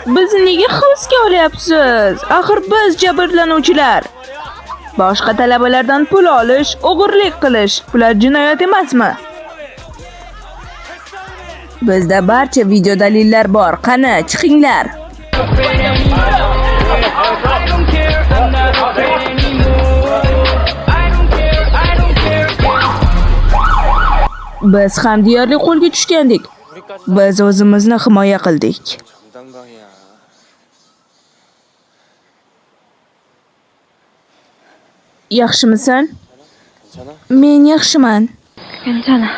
Bizni nega hibsga olyapsiz? Axir biz jabrlanuvchilar. Boshqa talabalardan pul olish, o'g'irlik qilish, bular jinoyat emasmi? Bizda barcha video dalillar bor. Qani, chiqinglar. Biz ham deyarli qo'lga tushgandik. Biz o'zimizni himoya qildik. Yaxshimisan? Men yaxshiman. 괜찮아.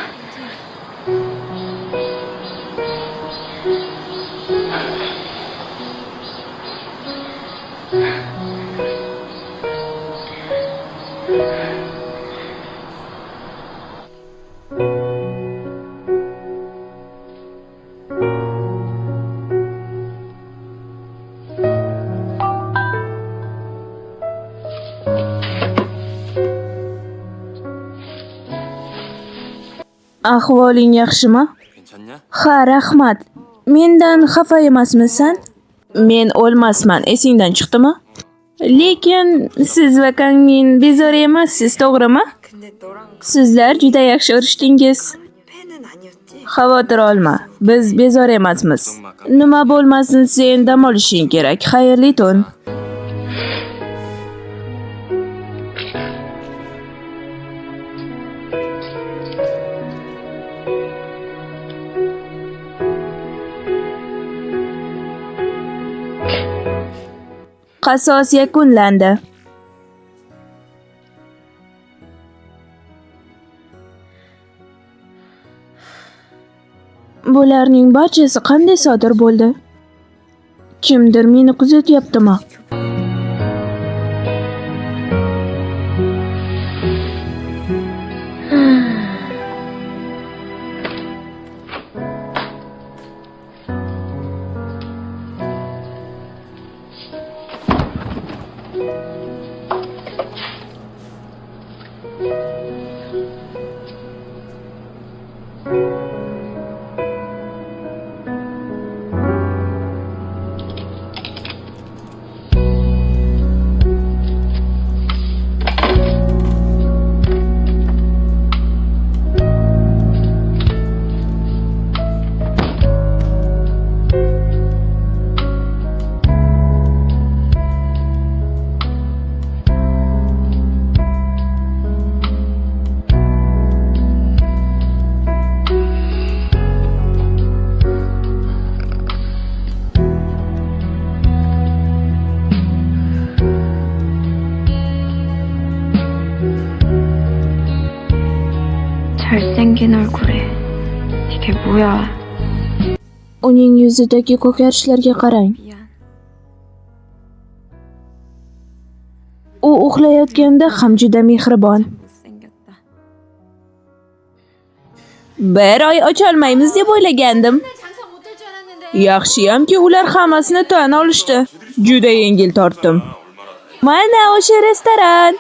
Ahvoling yaxshimi? Ha, rahmat. Mendan xafa emasmisan? Men o'lmasman, esingdan chiqdimi? Lekin siz va Kangmin bezori emassiz, to'g'rimi? Sizlar juda yaxshi urishdingiz. Xavotir olma, biz bezori emasmiz. Nima bo'lmasin, sen dam olishing kerak. Xayrli tun. Qasos yakunlandi. Bularning barchasi qanday sodir bo'ldi? Kimdir meni kuzatyaptimi? 잘생긴 얼굴에 이게 뭐야? Uning yuzidagi ko'karishlarga qarang. 미안. U uxlayotganda ham juda mehribon. 못생겼다. Bir oy ocholmaymiz deb o'ylagandim. Yaxshiyamki ular hammasini tan olishdi. Juda yengil tortdim. Mana o'sha restoran.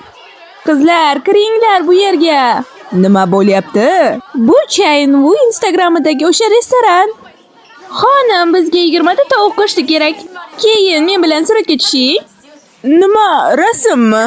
Qizlar, kiringlar bu yerga. Nima bo'lyapti? Bu Chainwu Instagramidagi o'sha restoran. Xonim, bizga 20 ta tovuq go'shti kerak. Keyin men bilan suratga tushing. Nima, rasmmi?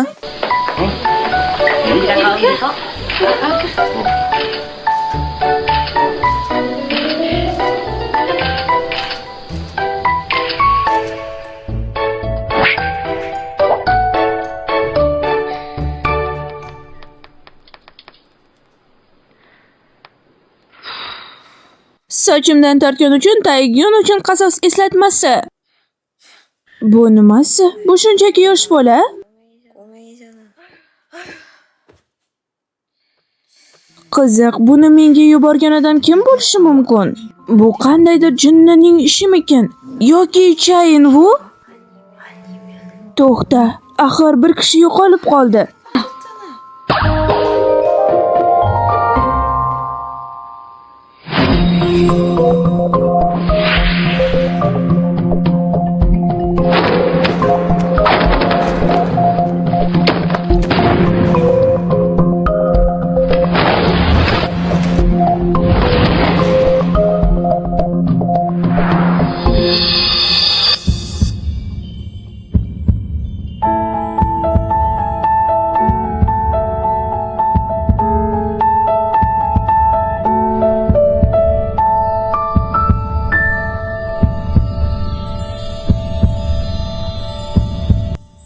Sochimdan tortgan uchun, taygun uchun qasos eslatmasi. Bu nimasi? Bu shunchaki yosh bola. Qiziq, buni menga yuborgan odam kim bo'lishi mumkin? Bu qandaydir jinnining ishimikin? Yoki Chainwu? To'xta, axir bir kishi yo'qolib qoldi.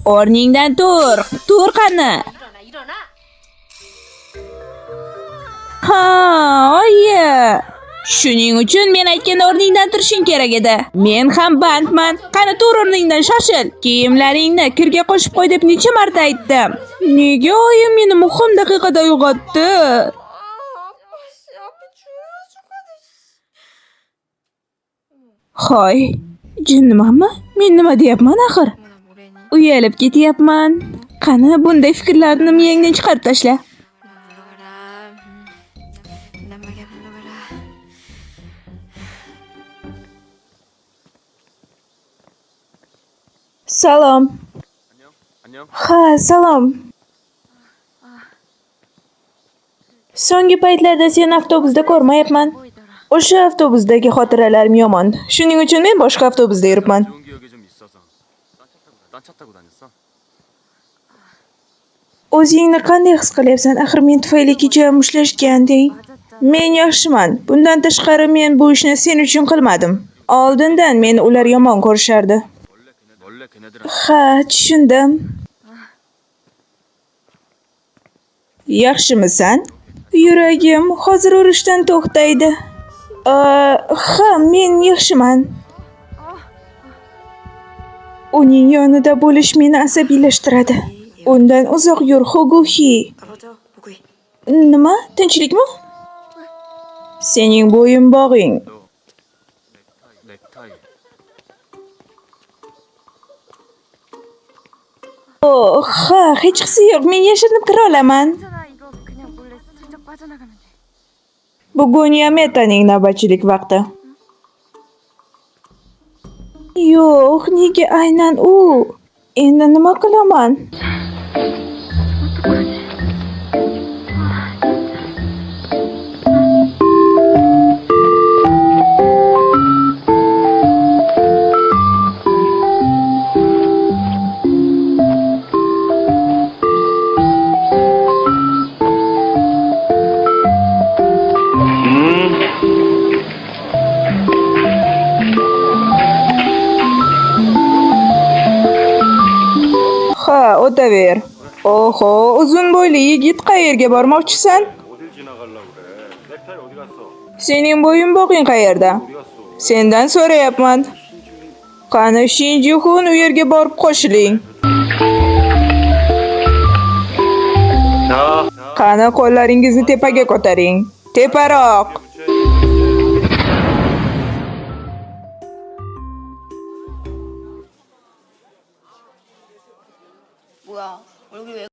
O'rningdan tur. Tur qani. Ha, oyi. Shuning uchun men aytgan o'rningdan turishing kerak edi. Men ham bandman. Qani tur o'rningdan, shoshil. Kiyimlaringni kirga qo'shib qo'y deb necha marta aytdim. Nega oyim meni muhim daqiqada uyg'otdi? Hoy, jinnimanmi? Men nima deyapman axir? Uyalib ketyapman. Qani bunday fikrlarni miyangdan chiqarib tashla. Salom. Ha, salom. So'nggi paytlarda seni avtobusda ko'rmayapman. O'sha avtobusdagi xotiralarim yomon. Shuning uchun men boshqa avtobusda yuribman. 좋은 기억이 좀 있어서 딴 차 타고 다녔어. O'zingni qanday his qilyapsan? Axir men tufayli kecha mushtlashganding. Men yaxshiman. Bundan tashqari men bu ishni sen uchun qilmadim. Oldindan meni ular yomon ko'rishardi. 원래 걔네들은 Ha, tushundim. Yaxshimisan? Yuragim hozir urishdan to'xtaydi. Ha, men yaxshiman. Uning yonida bo'lish meni asabiylashtiradi. Undan uzoq yur, Hoguhi. Nima? Tinchlikmi? Sening bo'yinbog'ing. 넥타이. Oh, ha, hech qisi yo'q. Men yashirinib kira olaman. 괜찮아, 이거 그냥 몰래 슬쩍 빠져나가면 돼. Bugun Yametaning navbatchilik vaqti. Yo'q, nega aynan u? Endi nima qilaman? Ha, o'taver. Oho, uzun bo'yli yigit qayerga bormoqchisan? 어딜 지나가려고 그래? 넥타이 어디 갔어? Sening bo'yinbog'ing qayerda? 어디 갔어? Sendan so'rayapman. Qani Shinjuxun u yerga borib qo'shiling. 자, Qani qo'llaringizni tepaga ko'taring. Teparoq. 뭐야? 얼굴이 왜